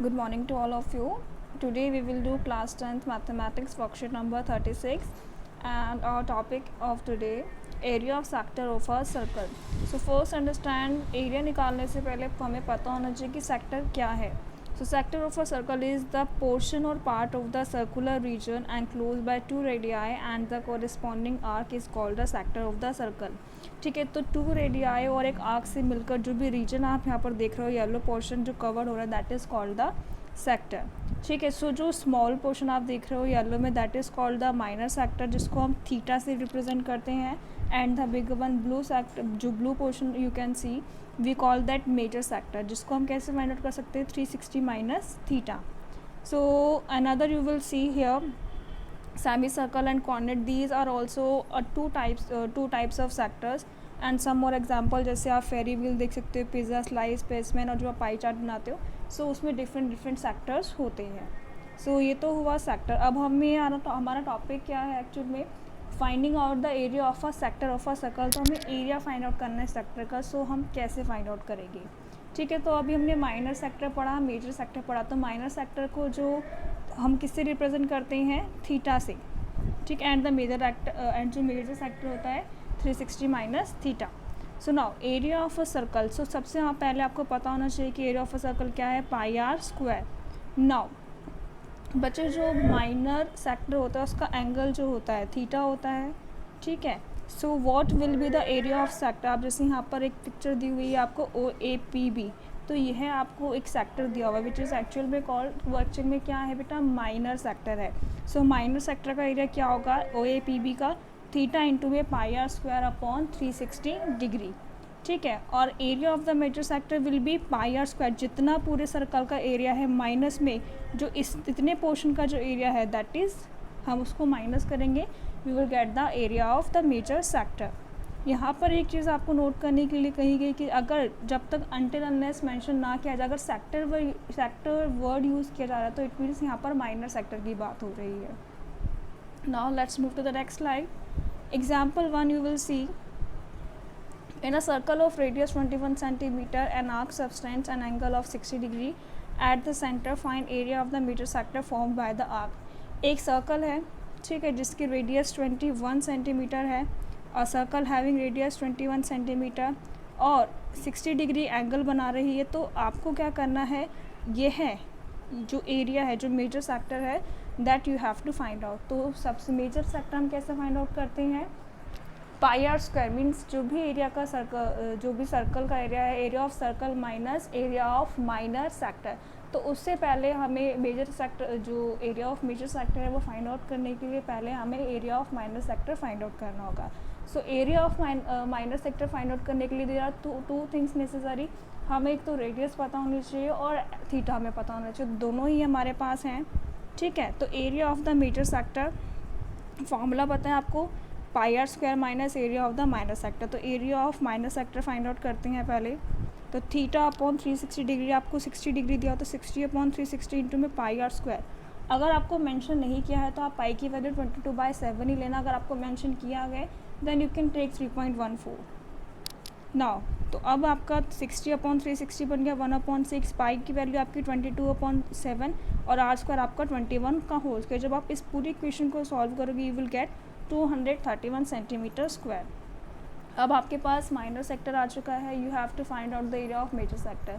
Good morning to all of you. Today we will do class 10th mathematics worksheet number 36 and our topic of today area of sector of a circle. So first understand area निकालने से पहले हमें पता होना चाहिए कि sector क्या है. So sector of a circle is the portion or part of the circular region enclosed by two radii and the corresponding arc is called the sector of the circle. ठीक है, तो टू रेडियाई और एक arc से मिलकर जो भी reason आप यहाँ पर देख रहे हो येलो पोर्शन जो कवर्ड हो रहा है that is called the sector. ठीक है, सो जो स्मॉल पोर्शन आप देख रहे हो येलो में that is called the minor sector जिसको हम थीटा से रिप्रेजेंट करते हैं and the big one blue sector जो blue portion you can see we call that major sector जिसको हम कैसे फाइंड आउट कर सकते हैं 360 minus theta. So another you will see here semicircle and coordinate these are also two types of sectors and some more example जैसे आप फेरी wheel देख सकते हो पिज़्ज़ा स्लाइस स्पेसमैन और जो आप पाई चार्ट बनाते हो सो उसमें डिफरेंट सेक्टर्स होते हैं. सो ये तो हुआ सेक्टर. अब हमें हमारा टॉपिक क्या है एक्चुअल में finding out the area of a sector of a circle. तो हमें एरिया फाइंड आउट करना है सेक्टर का. सो हम कैसे फाइंड आउट करेंगे. ठीक है, तो अभी हमने माइनर सेक्टर पढ़ा मेजर सेक्टर पढ़ा. तो माइनर सेक्टर को जो हम किससे रिप्रेजेंट करते हैं थीटा से. ठीक, एंड द मेजर एंड जो मेजर सेक्टर होता है 360 minus theta. So now area of a circle. सो सबसे पहले आपको पता होना चाहिए कि एरिया ऑफ अ सर्कल क्या है पाई आर स्क्वायर. नाउ बच्चे जो माइनर सेक्टर होता है उसका एंगल जो होता है थीटा होता है. ठीक है, so what will be the area of sector. आप जैसे यहाँ पर एक पिक्चर दी हुई है आपको ओ ए पी बी. तो यह आपको एक सेक्टर दिया हुआ है विच इज़ एक्चुअल में कॉल्ड वो एक्चुअल में क्या है बेटा माइनर सेक्टर है. सो माइनर सेक्टर का एरिया क्या होगा ओ ए पी बी का थीटा इंटू में pi r square upon 360 degree. ठीक है, और area of the major sector will be pi r square जितना पूरे सर्कल का एरिया है माइनस में जो इतने पोर्शन का जो एरिया है दैट इज़ हम उसको माइनस करेंगे we will get the area of the major sector. यहाँ पर एक चीज़ आपको नोट करने के लिए कही गई कि अगर जब तक अनटिल अनलेस मेंशन ना किया जाए अगर सेक्टर वर्ड यूज़ किया जा रहा है तो इट मीन्स यहाँ पर माइनर सेक्टर की बात हो रही है. Now let's move to the next slide. Example 1 you will see in a circle of radius 21 centimeter an arc subtends an angle of 60 degree at the center find area of the meter sector formed by the arc. एक circle है ठीक है जिसकी radius 21 centimetre है और circle having radius 21 centimetre और 60 degree angle बना रही है. तो आपको क्या करना है ये है जो एरिया है जो मेजर सेक्टर है that you have to find out. तो सबसे मेजर सेक्टर हम कैसे फाइंड आउट करते हैं पाई आर स्क्वायर मीन्स जो भी एरिया का सर्कल जो भी सर्कल का एरिया है area of circle minus area of minor sector. तो उससे पहले हमें मेजर सेक्टर जो एरिया ऑफ मेजर सेक्टर है वो फाइंड आउट करने के लिए पहले हमें area of minor sector find out करना होगा. So area of minor sector find out करने के लिए there are two things necessary. हमें एक तो रेडियस पता होनी चाहिए और थीटा हमें पता होना चाहिए. दोनों ही हमारे पास हैं. ठीक है, तो area of the major sector formula पता है आपको pi r square minus area of the minor sector. तो area of minor sector find out करते हैं पहले. तो थीटा अपॉन 360 डिग्री आपको 60 डिग्री दिया हो तो 60 अपॉन 360 इंटू में पाई आर स्क्वायर. अगर आपको मेंशन नहीं किया है तो आप पाई की वैल्यू 22/7 ही लेना. अगर आपको मेंशन किया गया then you can take 3.14. Now तो अब आपका 60 अपॉन 360 बन गया 1/6. पाई की वैल्यू आपकी 22/7 और आर स्क्वायर आपका 21 का होल स्क्वायर. जब आप इस पूरी इक्वेशन को सॉल्व करोगे you will get 231 centimetre square. अब आपके पास माइनर सेक्टर आ चुका है. You have to find out the area of major sector.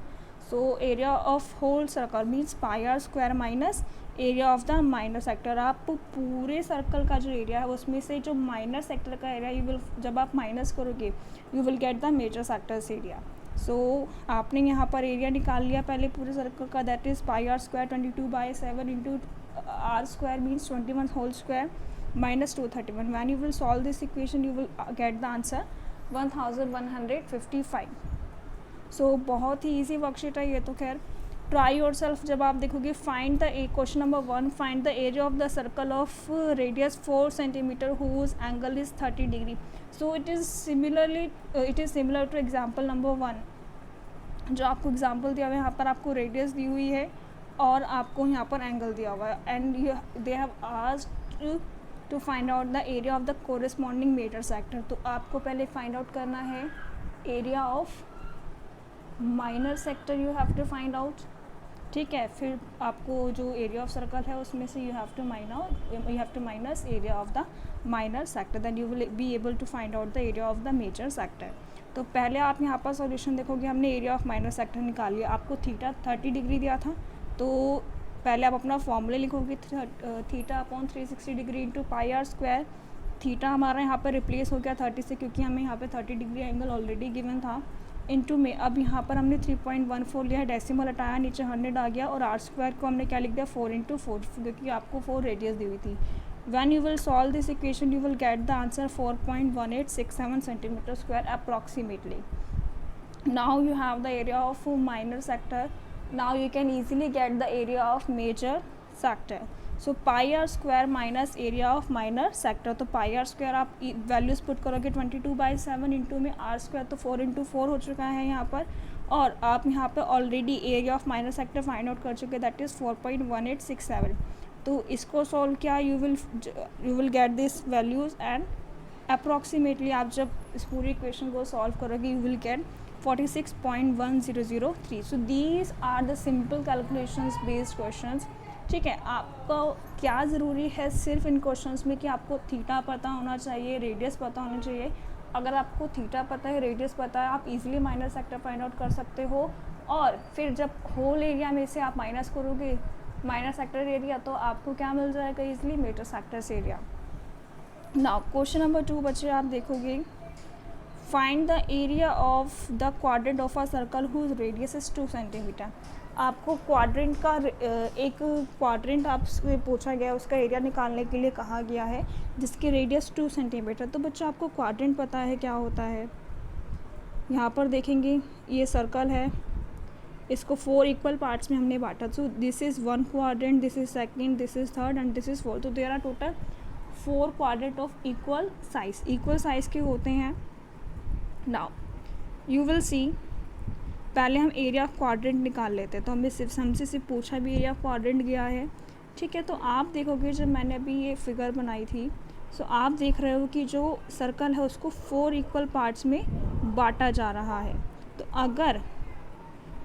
So area of whole circle means pi r square minus area of the minor sector. आप पूरे circle का जो एरिया है उसमें से जो माइनर सेक्टर का एरिया यू विल जब आप माइनस करोगे you will get the major sectors area. So आपने यहाँ पर एरिया निकाल लिया पहले पूरे सर्कल का that is pi r square 22/7 into r square means 21 whole square minus 231. When you will solve this equation you will get the answer 1155. So बहुत ही easy worksheet है ये तो. खैर ट्राई योर सेल्फ. जब आप देखोगे find the question number 1 find the area of the circle of radius 4 centimetre whose angle is 30 degree. So it is similar to example number 1 जो आपको एग्जाम्पल दिया हुआ है. यहाँ पर आपको रेडियस दी हुई है और आपको यहाँ पर एंगल दिया हुआ है and they have asked to find out the area of the corresponding major sector. तो आपको पहले फाइंड आउट करना है area of minor sector. You have to find out ठीक है। फिर आपको जो एरिया ऑफ सर्कल है उसमें से you have to minus area of the minor sector, then you will be able to find out the area of the major sector. तो पहले आप यहाँ पर सॉल्यूशन देखोगे, हमने एरिया ऑफ माइनर सेक्टर निकाल लिया, आपको थीटा 30 डिग्री दिया था, तो पहले आप अपना फॉर्मूला लिखोगे theta upon 360 degree into pi r square. Theta हमारा यहाँ पर रिप्लेस हो गया 30 से, क्योंकि हमें यहाँ पे 30 डिग्री एंगल ऑलरेडी गिवन था, इनटू में अब यहाँ पर हमने 3.14 लिया है, डेसिमल हटाया, नीचे 100 आ गया, और आर स्क्वायर को हमने क्या लिख दिया 4 इंटू 4, क्योंकि आपको 4 रेडियस दी हुई थी। When you will solve this equation you will get the answer 4.1867 centimetre square approximately. Now you have the area of minor sector, now you can easily get the area of major sector. So pi r square minus area of minor sector, तो pi r square आप values put करोगे 22/7 into में are square, तो 4 into 4 हो चुका है यहाँ पर, और आप यहाँ पर already area of minor sector find out कर चुके, दैट इज़ 4.1867। तो इसको सॉल्व किया, you will get this values, and approximately आप जब इस पूरी इक्वेशन को सॉल्व करोगे you will get 46.1003। So these are the simple calculations based questions. ठीक है, आपको क्या ज़रूरी है सिर्फ इन क्वेश्चंस में कि आपको थीटा पता होना चाहिए, रेडियस पता होना चाहिए। अगर आपको थीटा पता है, रेडियस पता है, आप easily minor sector find out कर सकते हो, और फिर जब होल एरिया में से आप माइनस करोगे माइनर सेक्टर एरिया, तो आपको क्या मिल जाएगा easily major sectors area. Now question number 2 बच्चे आप देखोगे, find the area of the quadrant of a circle whose radius is 2 centimetre. आपको क्वाड्रेंट का एक क्वाड्रेंट आपसे पूछा गया, उसका एरिया निकालने के लिए कहा गया है जिसकी रेडियस 2 सेंटीमीटर। तो बच्चों आपको क्वाड्रेंट पता है क्या होता है, यहाँ पर देखेंगे ये सर्कल है, इसको 4 इक्वल पार्ट्स में हमने बांटा। So this is 1 quadrant, this is second, this is third and this is fourth. तो there are total 4 quadrant of equal size के होते हैं। नाउ यू विल सी, पहले हम एरिया ऑफ क्वाड्रेंट निकाल लेते हैं। तो हमसे सिर्फ पूछा भी एरिया ऑफ क्वाड्रेंट गया है, ठीक है। तो आप देखोगे जब मैंने अभी ये फिगर बनाई थी, सो आप देख रहे हो कि जो सर्कल है उसको 4 इक्वल पार्ट्स में बांटा जा रहा है।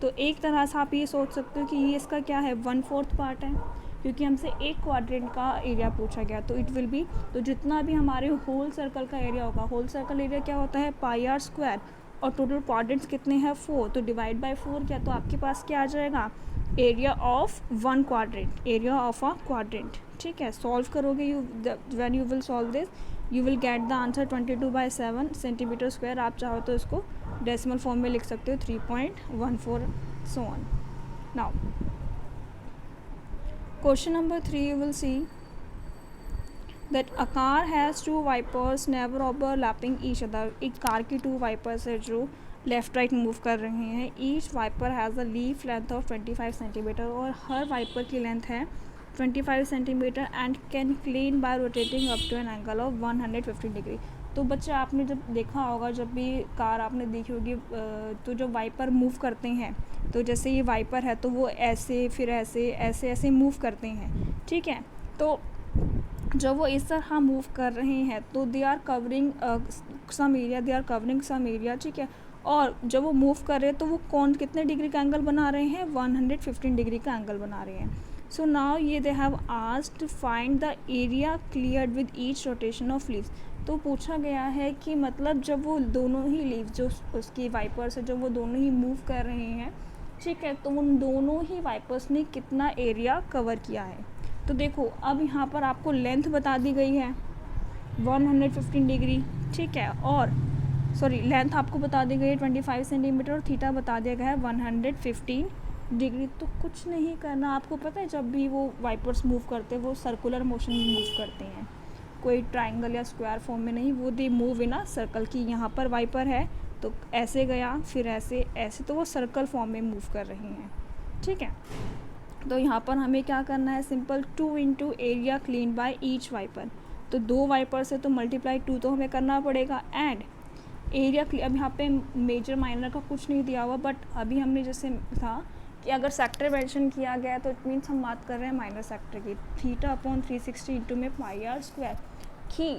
तो एक तरह से आप ये सोच सकते हो कि ये इसका क्या है 1/4 पार्ट है, क्योंकि हमसे एक क्वाड्रेंट का एरिया पूछा गया। तो इट विल बी, तो जितना भी हमारे होल सर्कल का एरिया होगा, होल सर्कल एरिया क्या होता है पाई आर स्क्वायर, और टोटल क्वाड्रेंट्स कितने हैं 4, तो डिवाइड बाय 4 किया, तो आपके पास क्या आ जाएगा area of 1 quadrant, area of a quadrant. ठीक है, सॉल्व करोगे when you will solve this you will get the answer 22/7 centimetre square. आप चाहो तो इसको डेसिमल फॉर्म में लिख सकते हो 3.14 so on. Now question number 3 you will see that a car has 2 wipers never overlapping each other। एक car की 2 वाइपर्स है जो लेफ़्ट राइट मूव कर रहे हैं। Each wiper has a leaf length of 25 centimetre, और हर वाइपर की लेंथ है 25 centimetre and can clean by rotating up to an angle of 150 degree. तो बच्चे आपने जब देखा होगा, जब भी कार आपने देखी होगी, तो जब वाइपर मूव करते हैं, तो जैसे ये वाइपर है तो वो ऐसे फिर ऐसे ऐसे ऐसे मूव करते हैं। ठीक है, तो जब वो इस तरह मूव कर रहे हैं तो they are covering some area, ठीक है। और जब वो मूव कर रहे हैं तो वो कितने डिग्री का एंगल बना रहे हैं 115 डिग्री का एंगल बना रहे हैं। सो नाउ ये they have asked to find the area cleared with each rotation of leaves. तो पूछा गया है कि मतलब जब वो दोनों ही लीव जो उसकी वाइपर्स है, जब वो दोनों ही मूव कर रहे हैं, ठीक है, तो उन दोनों ही वाइपर्स ने कितना एरिया कवर किया है। तो देखो अब यहाँ पर आपको लेंथ बता दी गई है 115 डिग्री, ठीक है, और लेंथ आपको बता दी गई है 25 सेंटीमीटर, और थीटा बता दिया गया है 115 डिग्री। तो कुछ नहीं करना, आपको पता है जब भी वो वाइपर्स मूव करते हैं वो सर्कुलर मोशन में मूव करते हैं, कोई ट्राइंगल या स्क्वायर फॉर्म में नहीं, वो they move in a circle. की यहाँ पर वाइपर है तो ऐसे गया फिर ऐसे ऐसे, तो वो सर्कल फॉर्म में मूव कर रही हैं। ठीक है, तो यहाँ पर हमें क्या करना है, simple 2 into area clean by each wiper. तो 2 वाइपर से तो मल्टीप्लाई 2 तो हमें करना पड़ेगा, एंड एरिया अब यहाँ पे मेजर माइनर का कुछ नहीं दिया हुआ, बट अभी हमने जैसे था कि अगर सेक्टर मेंशन किया गया तो इट मीन्स हम बात कर रहे हैं माइनर सेक्टर की। थीटा अपॉन 360 इंटू में पाई आर स्क्वायर की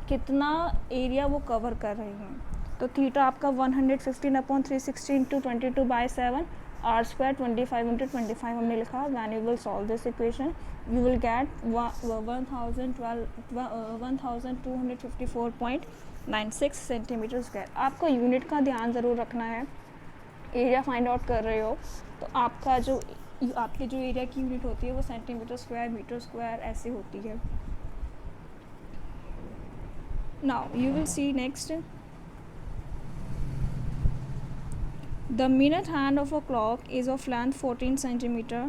कितना एरिया वो कवर कर रहे हैं। तो थीटा आपका 115 upon 360 into 22/7 r square 25 into 25 हमने लिखा. When you will solve this equation you will get 1254.96 centimetre square. आपको यूनिट का ध्यान ज़रूर रखना है. एरिया फाइंड आउट कर रहे हो तो आपकी जो एरिया की यूनिट होती है वो सेंटीमीटर स्क्वायर, मीटर स्क्वायर ऐसे होती है. Now you will C next. The minute hand of a clock is of length 14 centimeter.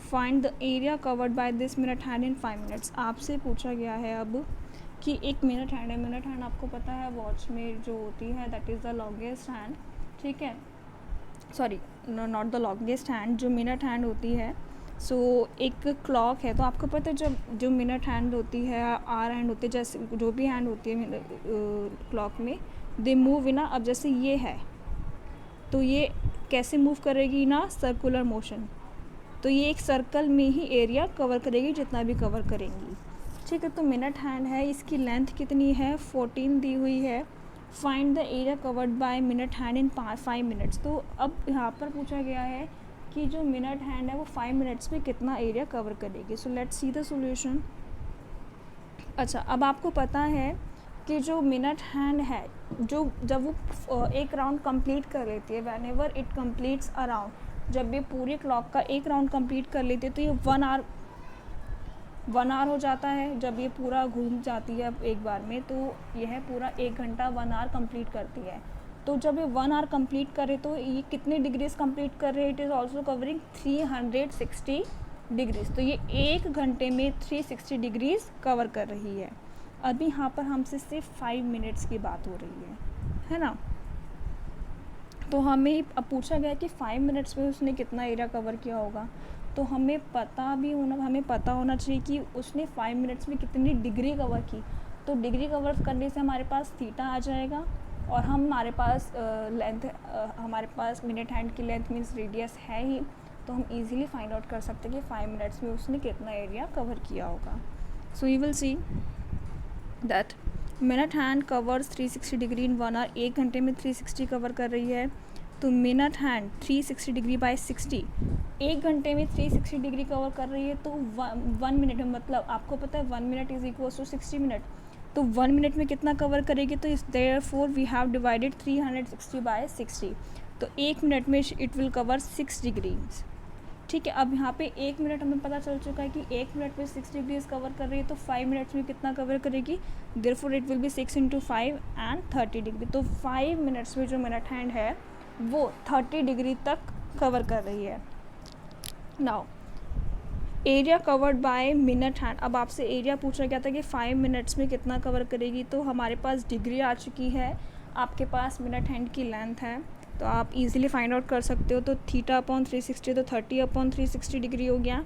Find the area covered by this minute hand in 5 minutes. आपसे पूछा गया है अब कि एक मिनट हैंड है. मिनट हैंड आपको पता है वॉच में जो होती है that is the longest hand. ठीक है, sorry not the longest hand, जो मिनट हैंड होती है. सो एक क्लॉक है तो आपको पता है जो मिनट हैंड होती है, आर हैंड होती है, जैसे जो भी हैंड होती है क्लॉक में, दे मूव ना. अब जैसे ये है तो ये कैसे मूव करेगी ना, सर्कुलर मोशन. तो ये एक सर्कल में ही एरिया कवर करेगी जितना भी कवर करेंगी. ठीक है, तो मिनट हैंड है, इसकी लेंथ कितनी है 14 दी हुई है. Find the area covered by minute hand in 5 minutes. तो अब यहाँ पर पूछा गया है कि जो मिनट हैंड है वो 5 मिनट्स में कितना एरिया कवर करेगी. So let's see the solution. अच्छा, अब आपको पता है कि जो मिनट हैंड है जब वो एक राउंड कंप्लीट कर लेती है, van ever it completes a round, जब ये पूरी क्लॉक का एक राउंड कंप्लीट कर लेती है तो ये 1 आवर हो जाता है. जब ये पूरा घूम जाती है एक बार में तो यह पूरा 1 घंटा 1 आवर कंप्लीट करती है. तो जब ये 1 आवर कंप्लीट करे तो ये कितने डिग्रीज कंप्लीट कर रहे हैं, it is also covering 360 degrees. तो ये 1 घंटे में 360 डिग्रीज कवर कर रही है. अभी यहाँ पर हमसे सिर्फ 5 मिनट्स की बात हो रही है ना. तो हमें अब पूछा गया कि 5 मिनट्स में उसने कितना एरिया कवर किया होगा. तो हमें पता होना चाहिए कि उसने 5 मिनट्स में कितनी डिग्री कवर की. तो डिग्री कवर करने से हमारे पास थीटा आ जाएगा और हमारे पास हमारे पास मिनट हैंड की लेंथ मीन्स रेडियस है ही. तो हम इजीली फाइंड आउट कर सकते हैं कि 5 मिनट्स में उसने कितना एरिया कवर किया होगा. So you will see that minute hand covers 360 degree in 1 hour. 1 घंटे में 360 कवर कर रही है. तो मिनट हैंड 360 डिग्री बाय 60, 1 घंटे में 360 डिग्री कवर कर रही है. तो 1 मिनट में, मतलब आपको पता है 1 minute is equal to 60 minute. तो 1 मिनट में कितना कवर करेगी. तो इस therefore we have divided 360 by 60. तो 1 मिनट में इट विल कवर 6 डिग्रीज. ठीक है, अब यहाँ पे 1 मिनट हमें पता चल चुका है कि 1 मिनट में 6 डिग्रीज कवर कर रही है. तो 5 मिनट्स में कितना कवर करेगी, therefore it will B 6 into 5 and 30 degree. तो 5 मिनट्स में जो मिनट हैंड है वो 30 डिग्री तक कवर कर रही है. Now area covered by minute hand. अब आपसे एरिया पूछा गया था कि 5 मिनट्स में कितना कवर करेगी. तो हमारे पास डिग्री आ चुकी है, आपके पास मिनट हैंड की लेंथ है, तो आप इजीली फाइंड आउट कर सकते हो. तो थीटा अपॉन 360 तो 30 अपॉन 360 डिग्री हो गया.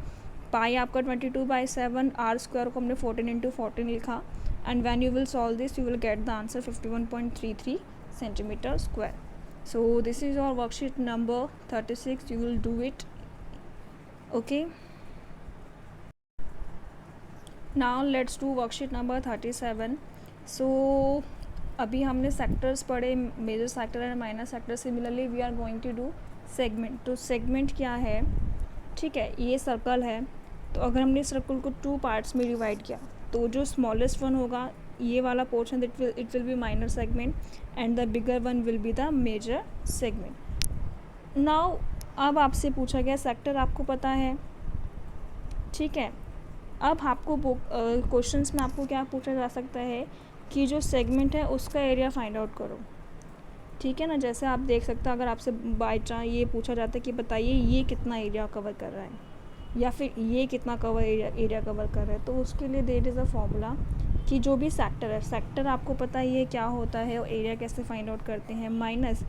पाई आपका 22/7, आर स्क्वायर को हमने 14 इंटू 14 लिखा. And when you will solve this you will get the answer 51.33 centimetre square. So this is your worksheet number 36. You will do it. Okay. Now let's do worksheet number 37. So अभी हमने sectors पढ़े, major sector and minor sector. Similarly we are going to do segment. तो segment क्या है, ठीक है, ये circle है. तो अगर हमने सर्कल को 2 पार्ट्स में डिवाइड किया तो जो स्मॉलेस्ट वन होगा ये वाला portion it will be minor segment and the bigger one will be the major segment. Now अब आपसे पूछा गया सेक्टर आपको पता है, ठीक है. अब आपको क्वेश्चंस में आपको क्या पूछा जा सकता है कि जो सेगमेंट है उसका एरिया फाइंड आउट करो. ठीक है ना, जैसे आप देख सकते हो अगर आपसे बाई चांस ये पूछा जाता है कि बताइए ये कितना एरिया कवर कर रहा है या फिर ये कितना एरिया कवर कर रहा है, तो उसके लिए देयर इज़ अ फॉर्मूला कि जो भी सेक्टर है, सेक्टर आपको पता ही है क्या होता है और एरिया कैसे फाइंड आउट करते हैं, माइनस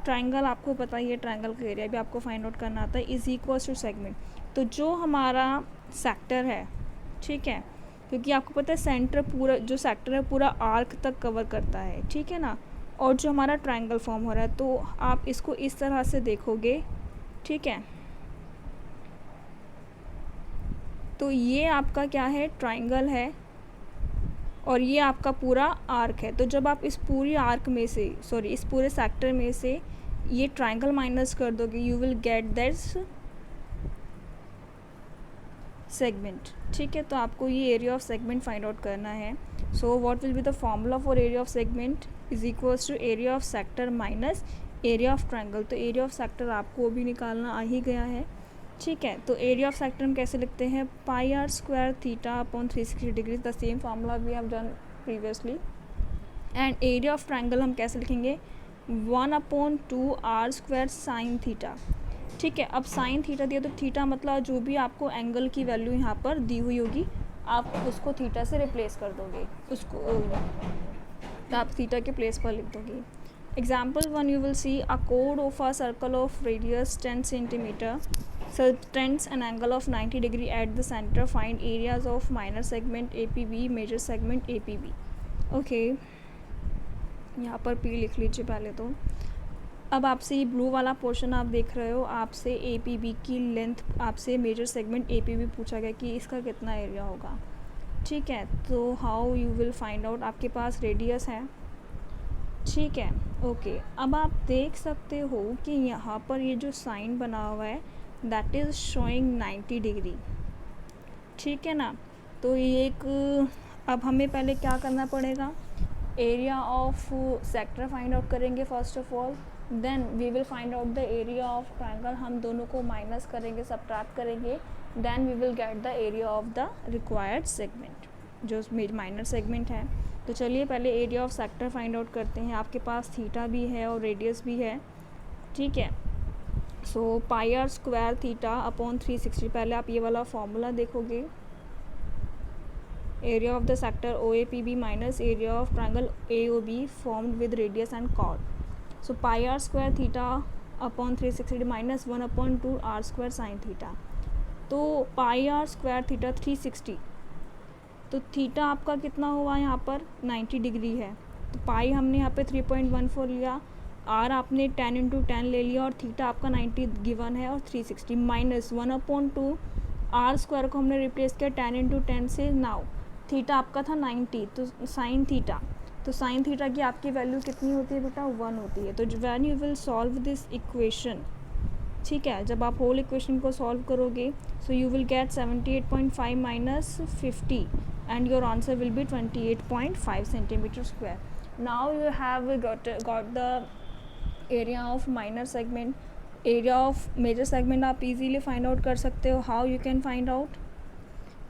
ट्रायंगल आपको पता ही है, ट्रायंगल का एरिया भी आपको फाइंड आउट करना आता है, इज इक्वल्स टू सेगमेंट. तो जो हमारा सेक्टर है, ठीक है, क्योंकि आपको पता है सेंटर पूरा जो सेक्टर है पूरा आर्क तक कवर करता है, ठीक है ना. और जो हमारा ट्रायंगल फॉर्म हो रहा है तो आप इसको इस तरह से देखोगे, ठीक है. तो ये आपका क्या है, ट्रायंगल है और ये आपका पूरा आर्क है. तो जब आप इस पूरी आर्क में से इस पूरे सेक्टर में से ये ट्राइंगल माइनस कर दोगे, you will get that segment. ठीक है, तो आपको ये area of segment find out करना है। So what will be the formula for area of segment is equals to area of sector minus area of triangle. तो एरिया ऑफ सेक्टर आपको भी निकालना आ ही गया है। ठीक है, तो एरिया ऑफ सेक्टर हम कैसे लिखते हैं, pi r square theta upon 360 degree, the same formula we have done previously. And area of triangle हम कैसे लिखेंगे, 1/2 आर स्क्वायर साइन थीटा। ठीक है, अब साइन थीटा दिया तो थीटा मतलब जो भी आपको एंगल की वैल्यू यहाँ पर दी हुई होगी आप उसको थीटा से रिप्लेस कर दोगे, उसको आप थीटा के प्लेस पर लिख दोगे। Example 1 you will C a code of a circle of radius 10 centimetre subtends an angle of 90 degree at the center. Find areas of minor segment APB, major segment APB. Okay, यहाँ पर P लिख लीजिए पहले तो। अब आपसे ये blue वाला पोर्शन आप देख रहे हो, आपसे APB की लेंथ, आपसे मेजर सेगमेंट APB पूछा गया कि इसका कितना एरिया होगा। ठीक है, तो how you will find out, आपके पास रेडियस है। ठीक है, ओके, अब आप देख सकते हो कि यहाँ पर ये जो साइन बना हुआ है दैट इज़ शोइंग 90 डिग्री। ठीक है ना, तो ये एक, अब हमें पहले क्या करना पड़ेगा, area of sector find out करेंगे first of all, then we will find out the area of triangle. हम दोनों को माइनस करेंगे, सबट्रैक्ट करेंगे, then we will get the area of the required segment जो माइनर सेगमेंट है। तो चलिए पहले area of sector find out करते हैं। आपके पास थीटा भी है और रेडियस भी है। ठीक है, so pi r square theta upon 360, पहले आप ये वाला फॉर्मूला देखोगे, area of the sector OAPB minus area of triangle AOB formed with radius and chord. So pi r square theta upon 360 minus 1/2 r square sine theta. तो pi r square theta 360, तो theta आपका कितना हुआ यहाँ पर 90 degree है, तो पाई हमने यहाँ पे 3.14 लिया, आर आपने 10 × 10 ले लिया और थीटा आपका 90 गिवन है और 360 माइनस 1/2 आर स्क्वायर को हमने रिप्लेस किया 10 × 10 से। नाउ थीटा आपका था 90, तो साइन थीटा, तो साइन थीटा की आपकी वैल्यू कितनी होती है बेटा, 1 होती है। तो when you will solve this equation, ठीक है, जब आप होल इक्वेशन को सॉल्व करोगे, सो you will gate 78.5 minus 50 and your answer will be 28.5 centimeter square. Now you have got the area of minor segment, area of major segment आप easily find out कर सकते हो। How you can find out?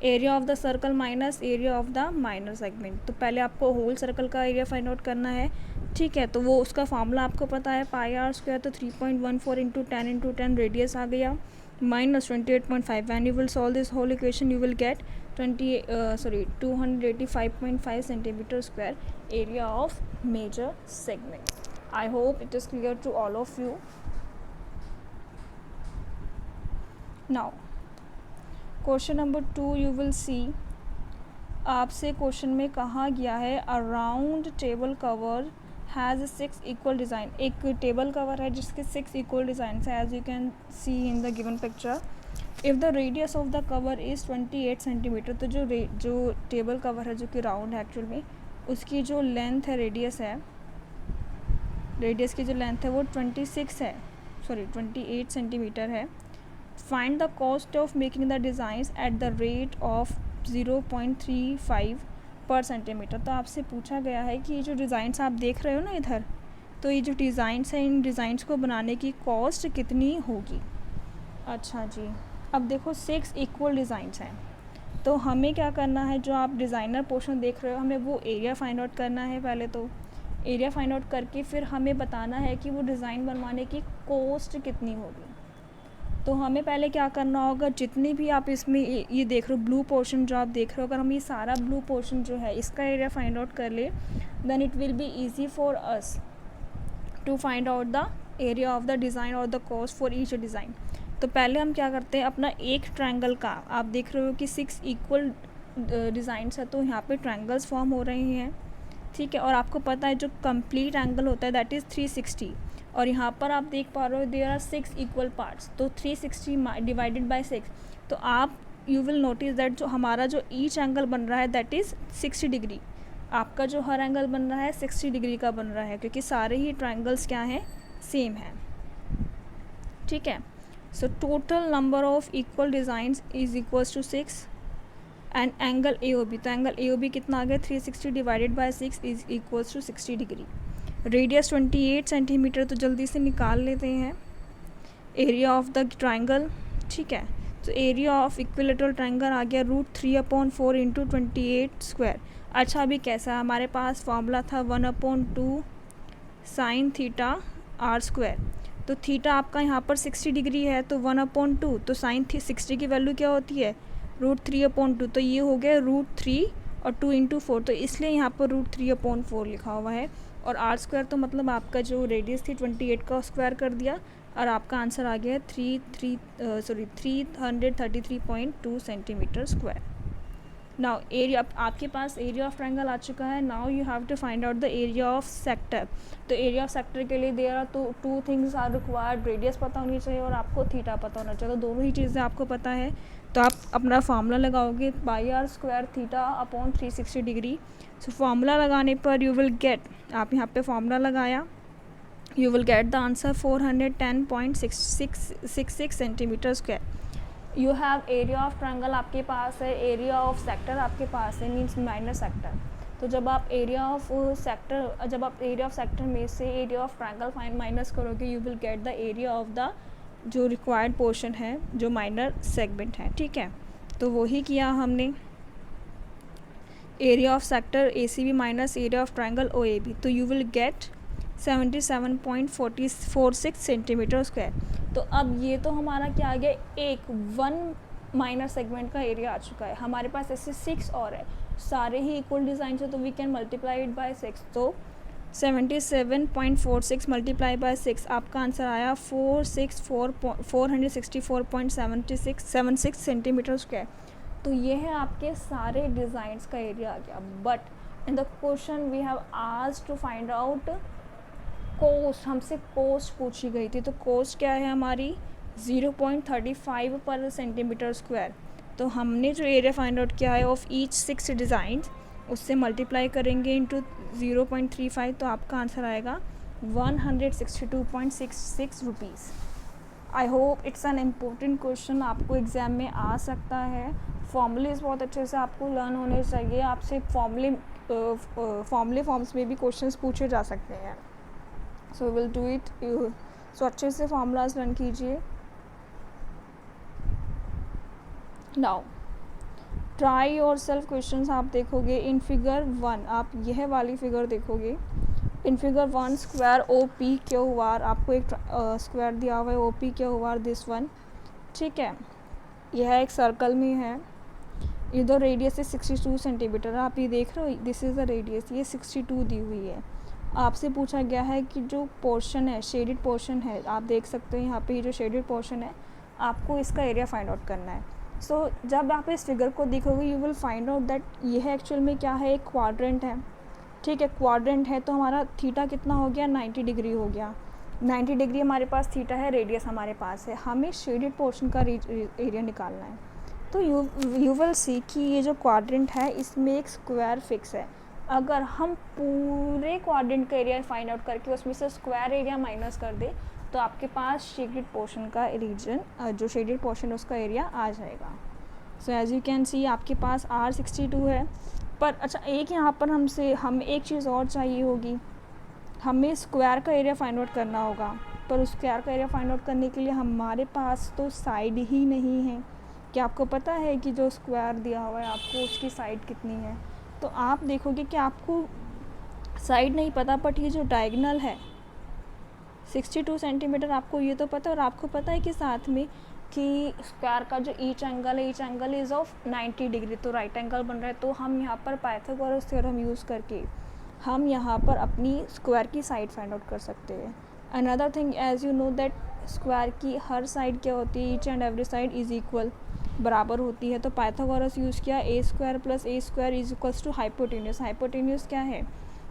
Area of the circle minus area of the minor segment. तो पहले आपको whole circle का area find out करना है। ठीक है, तो वो उसका फार्मूला आपको पता है, पाई आर स्क्वायर, तो 3.14 × 10 × 10 रेडियस आ गया, minus 28.5। When you will solve this whole equation you will get 285.5 centimetre square area of major segment. I hope it is clear to all of you. Now question number 2 you will see, आपसे क्वेश्चन में कहा गया है a round table cover has 6 equal design. एक table cover है जिसके 6 equal design है, as you can see in the given picture. If the radius of the cover is 28 centimetre, तो जो टेबल कवर है जो कि राउंड है एक्चुअल में, उसकी जो लेंथ है, रेडियस है, रेडियस की जो लेंथ है वो 28 सेंटीमीटर है। Find the cost of making the designs at the rate of 0.35 पर सेंटीमीटर। तो आपसे पूछा गया है कि ये जो डिज़ाइंस आप देख रहे हो ना इधर, तो ये जो डिज़ाइंस हैं, इन डिज़ाइंस को बनाने की कॉस्ट कितनी होगी। अच्छा जी, अब देखो 6 इक्वल डिज़ाइंस हैं, तो हमें क्या करना है, जो आप डिज़ाइनर पोर्शन देख रहे हो, हमें वो एरिया फाइंड आउट करना है। पहले तो एरिया फाइंड आउट करके फिर हमें बताना है कि वो डिज़ाइन बनवाने की कॉस्ट कितनी होगी। तो हमें पहले क्या करना होगा, जितनी भी आप इसमें ये देख रहे हो ब्लू पोर्शन जो आप देख रहे हो, अगर हम ये सारा ब्लू पोर्शन जो है इसका एरिया फाइंड आउट कर ले, then it will be easy for us to find out the area of the design और the cost for each design. तो पहले हम क्या करते हैं, अपना एक ट्रायंगल का, आप देख रहे हो कि 6 इक्वल डिज़ाइंस है, तो यहाँ पे ट्रायंगल्स फॉर्म हो रहे हैं। ठीक है, और आपको पता है जो कंप्लीट एंगल होता है दैट इज़ 360, और यहाँ पर आप देख पा रहे हो देयर आर 6 इक्वल पार्ट्स, तो 360 डिवाइडेड बाय 6, तो आप यू विल नोटिस दैट जो हमारा जो ईच एंगल बन रहा है दैट इज़ 60 डिग्री। आपका जो हर एंगल बन रहा है 60 डिग्री का बन रहा है, क्योंकि सारे ही ट्रायंगल्स क्या हैं, सेम हैं। ठीक है। So total number of equal designs is equals to 6 and angle A O B, तो एंगल ए ओ बी कितना आ गया 360 divided by 6 is equals to 60 degree. Radius 28 centimetre, तो जल्दी से निकाल लेते हैं। एरिया ऑफ द ट्राइंगल, ठीक है, तो एरिया ऑफ इक्विलेटरल ट्राइंगल आ गया √3/4 इंटू 28 स्क्वायर। अच्छा अभी कैसा, हमारे पास फॉर्मूला था 1/2 साइन थीटा आर स्क्वायर, तो थीटा आपका यहाँ पर 60 डिग्री है, तो 1/2, तो साइन 60 की वैल्यू क्या होती है √3/2, तो ये हो गया √3 और 2 इंटू 4, तो इसलिए यहाँ पर √3/4 लिखा हुआ है। और आर स्क्वायर तो मतलब आपका जो रेडियस थी 28 का स्क्वायर कर दिया और आपका आंसर आ गया 333.2 सेंटीमीटर स्क्वायर। नाउ एरिया, आपके पास एरिया ऑफ ट्रायंगल आ चुका है। Now you have to find out the area of sector. तो एरिया ऑफ सेक्टर के लिए there are two things are required, radius पता होनी चाहिए और आपको थीटा पता होना चाहिए, तो दोनों ही चीज़ें आपको पता है। तो आप अपना फार्मूला लगाओगे πr² theta upon 360 degree. So formula लगाने पर यू विल गेट, आप यहाँ पे फार्मूला लगाया, you will get the answer 410.66 centimetre square. You have area of triangle आपके पास है, एरिया ऑफ सेक्टर आपके पास है, मीन्स माइनर सेक्टर। तो जब आप एरिया ऑफ सेक्टर में से एरिया ऑफ ट्रायंगल माइनस करोगे, you will get the area of the जो रिक्वायर्ड पोर्शन है, जो माइनर सेगमेंट है, ठीक है। तो वही किया हमने, area of sector ACB minus area of triangle OAB, तो you will gate 77.46 centimetre square. तो अब ये तो हमारा क्या आ गया, एक 1 माइनर सेगमेंट का एरिया आ चुका है। हमारे पास ऐसे 6 और है, सारे ही इक्वल डिज़ाइन है, तो we can multiply it by 6। तो 77.46 मल्टीप्लाई बाय 6, आपका आंसर आया 464.76 सेंटीमीटर स्क्वायर। तो ये है आपके सारे डिज़ाइंस का एरिया आ गया। But in the question we have asked to find out cost, हमसे कोस्ट पूछी गई थी। तो कोस्ट क्या है हमारी 0.35 पर सेंटीमीटर स्क्वायर। तो हमने जो एरिया फाइंड आउट किया है ऑफ ईच 6 डिज़ाइन, उससे मल्टीप्लाई करेंगे इंटू 0.35, तो आपका आंसर आएगा 162.66 rupees. I hope it's an important question, आपको एग्ज़ाम में आ सकता है। फॉर्मूलेज बहुत अच्छे से आपको लर्न होने चाहिए, आपसे फॉर्मूले फॉर्म्स में भी क्वेश्चंस पूछे जा सकते हैं। So will do it. So अच्छे से फॉर्मूलाज लर्न कीजिए। Now try yourself questions आप देखोगे इन फिगर 1, आप यह वाली फिगर देखोगे। इन फिगर 1 स्क्वायर OPQR, आपको एक स्क्वायर दिया हुआ है OPQR, दिस वन, ठीक है। यह एक सर्कल में है, इधर रेडियस है 62 सेंटीमीटर, आप ये देख रहे हो, दिस इज़ द रेडियस, ये 62 दी हुई है। आपसे पूछा गया है कि जो पोर्शन है, शेडेड पोर्शन है, आप देख सकते हो यहाँ पे ये जो शेडेड पोर्शन है, आपको इसका एरिया फाइंड आउट करना है। सो जब आप इस फिगर को देखोगे you will find out that यह एक्चुअल में क्या है, एक क्वाड्रेंट है, ठीक है। क्वाड्रेंट है तो हमारा थीटा कितना हो गया, 90 डिग्री हो गया। 90 डिग्री हमारे पास थीटा है, रेडियस हमारे पास है, हमें शेडेड पोर्शन का एरिया निकालना है। तो यू विल सी कि ये जो क्वाड्रेंट है इसमें एक स्क्वायर फिक्स है। अगर हम पूरे क्वाड्रेंट का एरिया फाइंड आउट करके उसमें से स्क्वायर एरिया माइनस कर दे, तो आपके पास शेडेड पोर्शन का रीजन, जो शेडेड पोर्शन उसका एरिया आ जाएगा। So as you can see आपके पास R62 है। पर अच्छा एक यहाँ पर हमें एक चीज़ और चाहिए होगी, हमें स्क्वायर का एरिया फाइंड आउट करना होगा। पर उस स्क्वायर का एरिया फाइंड आउट करने के लिए हमारे पास तो साइड ही नहीं है। क्या आपको पता है कि जो स्क्वायर दिया हुआ है आपको उसकी साइड कितनी है? तो आप देखोगे कि आपको साइड नहीं पता, बट ये जो डायगोनल है 62 सेंटीमीटर, आपको ये तो पता है। और आपको पता है कि साथ में कि स्क्वायर का जो ईच एंगल है, each angle is of 90 degree, तो राइट एंगल बन रहा है। तो हम यहाँ पर पाइथागोरस थ्योरम यूज़ करके हम यहाँ पर अपनी स्क्वायर की साइड फाइंड आउट कर सकते हैं। Another thing, as you know that square की हर साइड क्या होती है, each and every side is equal, बराबर होती है। तो पाइथागोरस यूज़ किया, a² + a² is equals to hypotenuse. Hypotenuse क्या है,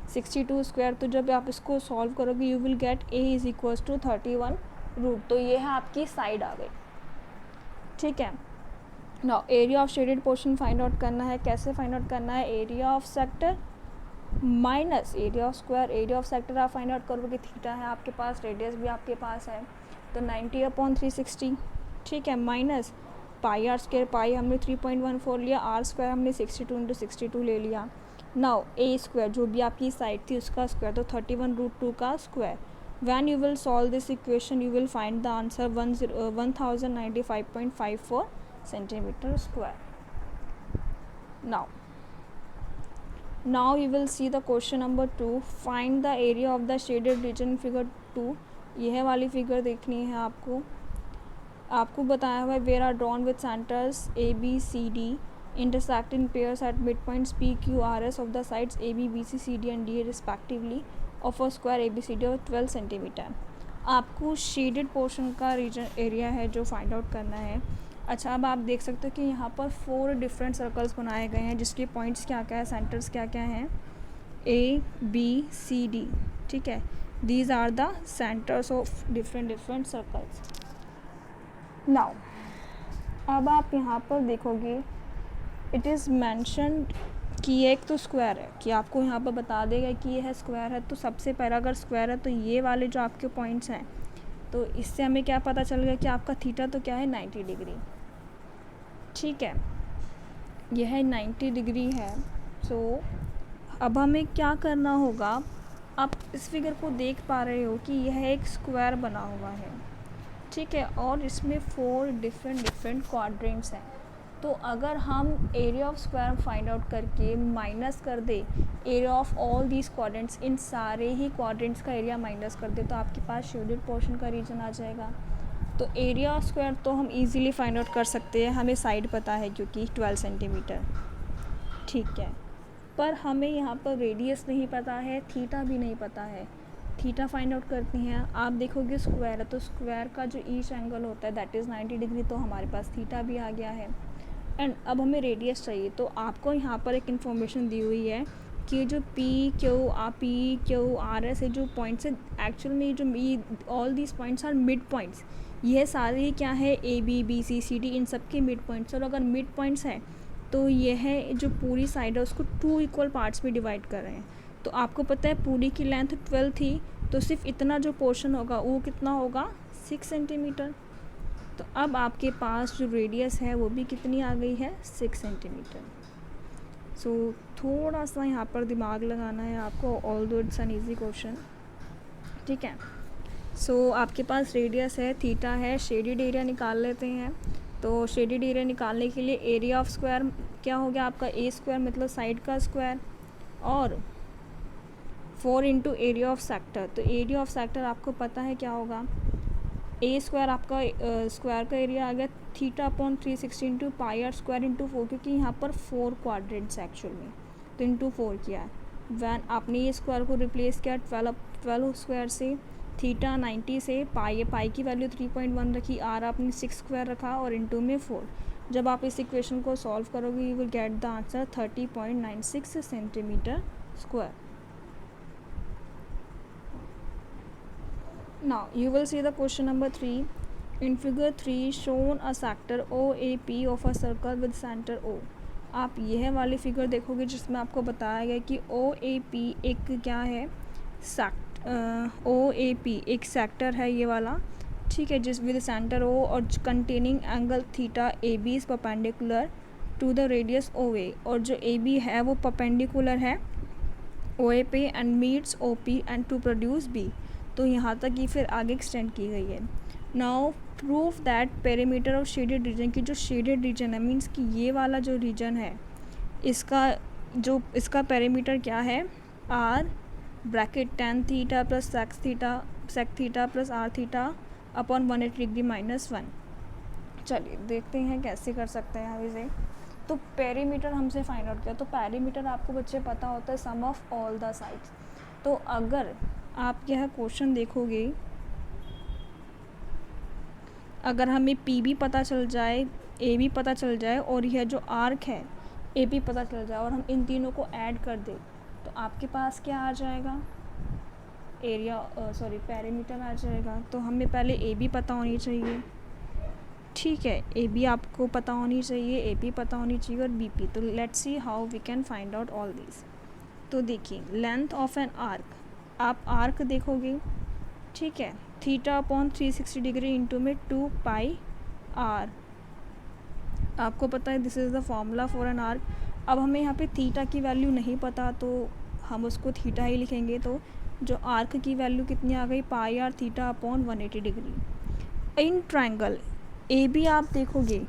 62 स्क्वायर। तो जब आप इसको सॉल्व करोगे you will get a is equals to 31 root. तो ये है आपकी साइड आ गई, ठीक है। Now area of shaded portion find out करना है। कैसे फाइंड आउट करना है, area of sector minus area of square. Area of sector आप फाइंड आउट करोगे, थीटा है आपके पास, रेडियस भी आपके पास है। तो 90/360, ठीक है, माइनस पाई आर स्क्वायर, पाई हमने 3.14 लिया, आर स्क्वायर हमने 62/62 ले लिया। नाउ ए स्क्वायर जो भी आपकी साइड थी उसका स्क्वायर, तो 31√2 का square. When you will solve this equation you will find the answer 1095.54 centimetre square. Now you will see the question number 2. Find the area of the shaded region figure 2. यह वाली figure देखनी है आपको बताया हुआ है where are drawn with centers A B C D intersect in pairs at midpoints P Q R S of the sides A B B C C D and D respectively of a square ABCD of 12 centimetre. आपको shaded portion का reason area है जो find out करना है। अच्छा, अब आप देख सकते हो कि यहाँ पर 4 डिफरेंट सर्कल्स बनाए गए हैं जिसके पॉइंट्स क्या क्या है, सेंटर्स क्या क्या हैं, A B C D, ठीक है, these are the centres of different circles. Now अब आप यहाँ पर देखोगे इट इज़ मैंशनड कि ये एक तो स्क्वायर है, कि आपको यहाँ पर बता देगा कि ये है स्क्वायर है। तो सबसे पहला अगर स्क्वायर है तो ये वाले जो आपके पॉइंट्स हैं, तो इससे हमें क्या पता चल गया कि आपका थीटा तो क्या है 90 डिग्री, ठीक है, यह है 90 डिग्री है। सो अब हमें क्या करना होगा, आप इस फिगर को देख पा रहे हो कि यह एक स्क्वायर बना हुआ है, ठीक है, और इसमें 4 डिफरेंट क्वाड्रेंट्स हैं। तो अगर हम area of square find out करके माइनस कर दे area of all these quadrants, इन सारे ही क्वाड्रेंट्स का एरिया माइनस कर दे, तो आपके पास शेडेड पोर्शन का रीजन आ जाएगा। तो एरिया ऑफ स्क्वायर तो हम इजीली फाइंड आउट कर सकते हैं, हमें साइड पता है क्योंकि 12 सेंटीमीटर, ठीक है, पर हमें यहाँ पर रेडियस नहीं पता है, थीटा भी नहीं पता है। थीटा फाइंड आउट करते हैं, आप देखोगे स्क्वायर है तो स्क्वायर का जो ईच एंगल होता है दैट इज़ 90 डिग्री, तो हमारे पास थीटा भी आ गया है। एंड अब हमें रेडियस चाहिए, तो आपको यहाँ पर एक इन्फॉर्मेशन दी हुई है कि जो पी क्यू आर एस है जो पॉइंट्स है, एक्चुअल में जो all these points are mid points, यह सारे क्या है A B B C C D इन सब के मिड पॉइंट्स। और अगर मिड पॉइंट्स हैं तो यह जो पूरी साइड है उसको 2 इक्वल पार्ट्स में डिवाइड कर रहे हैं। तो आपको पता है पूरी की लेंथ 12 थी, तो सिर्फ इतना जो पोर्शन होगा वो कितना होगा 6 सेंटीमीटर। तो अब आपके पास जो रेडियस है वो भी कितनी आ गई है 6 सेंटीमीटर। सो थोड़ा सा यहाँ पर दिमाग लगाना है आपको, although it's an easy question, ठीक है। सो आपके पास रेडियस है, थीटा है, शेडेड एरिया निकाल लेते हैं। तो शेडेड एरिया निकालने के लिए एरिया ऑफ स्क्वायर क्या हो गया आपका, ए स्क्वायर मतलब साइड का स्क्वायर, और 4 इंटू एरिया ऑफ सेक्टर। तो एरिया ऑफ सेक्टर आपको पता है क्या होगा, ए स्क्वायर आपका स्क्वायर का एरिया आ गया θ/360 into pi r square into 4, क्योंकि यहाँ पर 4 क्वाड्रेंट्स एक्चुअल में, तो इंटू 4 किया है। वैन आपने ये स्क्वायर को रिप्लेस किया 12 स्क्वायर से, थीटा 90 से, पाई की वैल्यू 3.1 रखी, आर आपने 6 स्क्वायर रखा और इंटू में 4। जब आप इस इक्वेशन को सॉल्व करोगे you will get the answer 30.96 centimetre square. Now you will see the question number 3. In figure 3 shown a sector OAP of a circle with center O. आप यह वाली फिगर देखोगे जिसमें आपको बताया गया कि OAP एक क्या है, OAP एक सेक्टर है ये वाला, ठीक है, जिस विद सेंटर O और containing angle theta AB is perpendicular to the radius OA, और जो AB है वो परपेंडिकुलर है OA पे and meets OP and to produce B। तो यहाँ तक ये फिर आगे एक्सटेंड की गई है। Now proof that perimeter of shaded region की जो शेडेड रीजन है मीन्स कि ये वाला जो रीजन है इसका पेरीमीटर क्या है, r bracket tan theta plus sec theta plus r theta upon 180 degree minus 1। चलिए देखते हैं कैसे कर सकते हैं हम इसे। तो पेरीमीटर हमसे फाइंड आउट किया, तो पेरीमीटर आपको बच्चे पता होता है सम ऑफ ऑल द साइड्स। तो अगर आप यह क्वेश्चन देखोगे, अगर हमें पी भी पता चल जाए, ए भी पता चल जाए और यह जो आर्क है ए भी पता चल जाए और हम इन तीनों को ऐड कर दें, तो आपके पास क्या आ जाएगा, पेरीमीटर आ जाएगा। तो हमें पहले ए भी पता होनी चाहिए, ठीक है, ए बी आपको पता होनी चाहिए, ए पी पता होनी चाहिए और बी पी। तो let's see how we can find out all this. तो देखिए लेंथ ऑफ एन आर्क, आप आर्क देखोगे, ठीक है, थीटा अपॉन 360 डिग्री इंटू में 2 पाई आर। आपको पता है this is the formula for an arc. अब हमें यहाँ पे थीटा की वैल्यू नहीं पता तो हम उसको थीटा ही लिखेंगे। तो जो आर्क की वैल्यू कितनी आ गई, pi r theta upon 180 degree. In triangle A B आप देखोगे,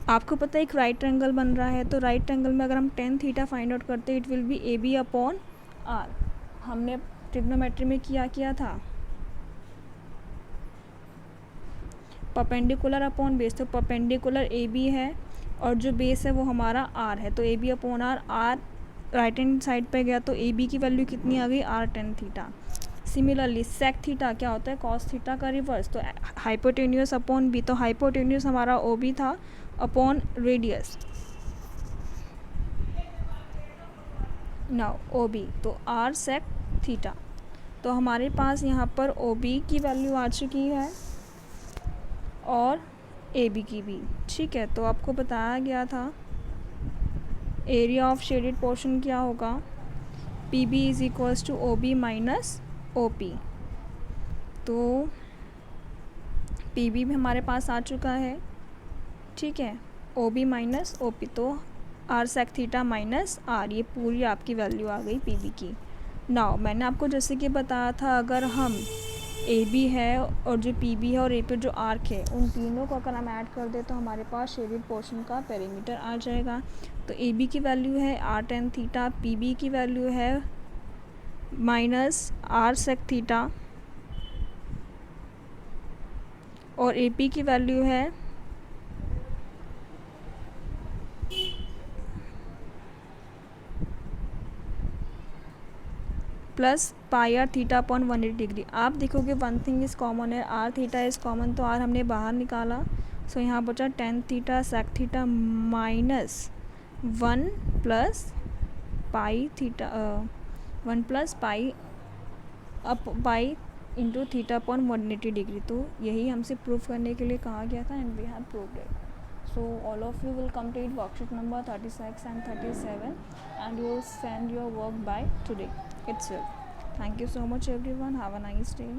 आपको पता है एक राइट ट्रायंगल बन रहा है, तो राइट ट्रायंगल में अगर हम टेन थीटा फाइंड आउट करते हैं it will be A B upon r. हमने ट्रिग्नोमेट्री में किया था परपेंडिकुलर अपॉन बेस, तो परपेंडिकुलर ए बी है और जो बेस है वो हमारा आर है, तो A B upon r. R right hand side पे गया तो ए बी की वैल्यू कितनी आ गई, r tan theta. Similarly sec theta क्या होता है, कॉस थीटा का रिवर्स, तो हाइपोटेन्यूस अपॉन बी, तो हाइपोटेन्यूस हमारा ओ बी था upon radius, now O B, तो आर सेक थीटा। तो हमारे पास यहाँ पर ओ बी की वैल्यू आ चुकी है और ए बी की भी, ठीक है। तो आपको बताया गया था एरिया ऑफ शेडेड पोर्शन क्या होगा, P B is equals to O B minus O P. तो पी बी भी हमारे पास आ चुका है, ठीक है, O B minus O P, तो r sec theta minus r, ये पूरी आपकी वैल्यू आ गई पी बी की। नाउ मैंने आपको जैसे कि बताया था अगर हम ए बी है और जो पी बी है और ए पे जो आर्क है उन तीनों को अगर हम ऐड कर दे तो हमारे पास शेडेड पोर्शन का पेरीमीटर आ जाएगा। तो ए बी की वैल्यू है r tan theta, P B की वैल्यू है माइनस आर सेक थीटा और ए पी की वैल्यू है plus pi r theta upon 180 degree. आप देखोगे वन थिंग इज़ कॉमन है, आर थीटा इज़ कॉमन, तो आर हमने बाहर निकाला, सो यहाँ बचा tan theta sec theta minus 1 plus pi theta 1 plus पाई up pi into theta upon 180 degree. तो यही हमसे प्रूव करने के लिए कहा गया था and we have proved it. So all of you will complete worksheet number 36 and 37 and you will send your work by today itself. Thank you so much everyone. Have a nice day.